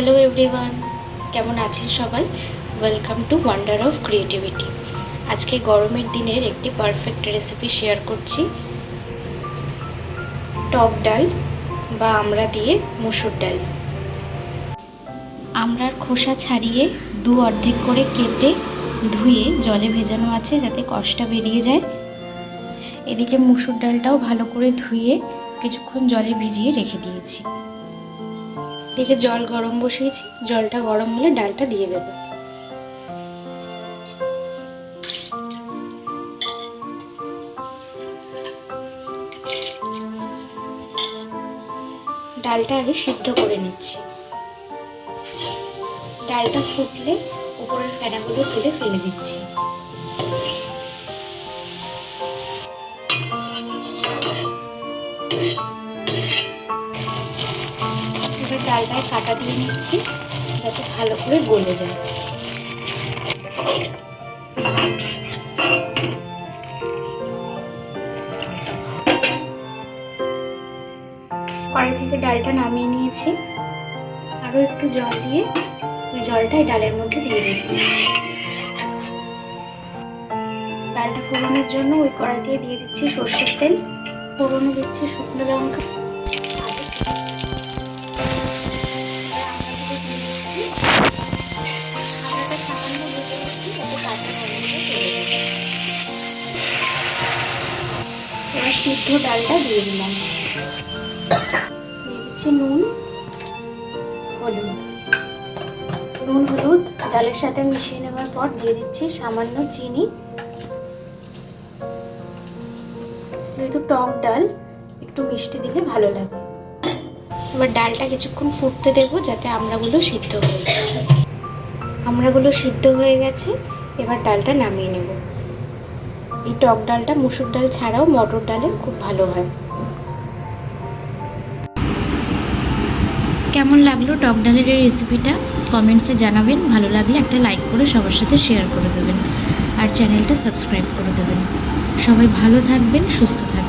Hello everyone, কেমন আছেন সবাই? Welcome to wonder of creativity. আজকে গরমের দিনের একটি পারফেক্ট রেসিপি শেয়ার করছি। টক ডাল বা আমড়া দিয়ে মসুর ডাল। আমড়ার খোসা ছাড়িয়ে দু অর্ধেক করে কেটে ধুয়ে জলে ভেজানো আছে যাতে কষটা বেরিয়ে যায়। এদিকে মসুর ডালটাও ভালো করে ধুয়ে কিছুক্ষণ জলে ভিজিয়ে রেখে দিয়েছি। এদিকে জল গরম বসিয়েছি, জলটা গরম হলে ডালটা দিয়ে দেব। ডালটা আগে সিদ্ধ করে নিচ্ছি। ডালটা ফুটলে উপরের ফেনাগুলো তুলে ফেলে দিচ্ছি। এবার ডালটায় কাটা দিয়ে নিচ্ছি যাতে ভালো করে গলে যায়। কড়াই থেকে ডালটা নামিয়ে নিয়েছি। আরও একটু জল দিয়ে ওই জলটাই ডালের মধ্যে দিয়ে দিচ্ছি। ডালটা ফোড়নের জন্য ওই কড়াই দিয়ে দিচ্ছি সর্ষের তেল, ফোড়নে দিচ্ছি শুকনো লঙ্কা, এবার সিদ্ধ ডালটা দিয়ে দিলাম। দিয়ে দিচ্ছি নুন হলুদ ডালের সাথে মিশিয়ে নেওয়ার পর দিয়ে দিচ্ছি সামান্য চিনি। যেহেতু টক ডাল একটু মিষ্টি দিলে ভালো লাগে। এবার ডালটা কিছুক্ষণ ফুটতে দেবো যাতে আমড়াগুলো সিদ্ধ হয়ে যায়। আমড়াগুলো সিদ্ধ হয়ে গেছে, এবার ডালটা নামিয়ে নেব। এই টক ডালটা মসুর ডাল ছাড়াও মটর ডালের খুব ভালো হয়। কেমন লাগলো টক ডালের এই রেসিপিটা কমেন্টসে জানাবেন। ভালো লাগলে একটা লাইক করে সবার সাথে শেয়ার করে দেবেন আর চ্যানেলটা সাবস্ক্রাইব করে দেবেন। সবাই ভালো থাকবেন, সুস্থ থাকবেন।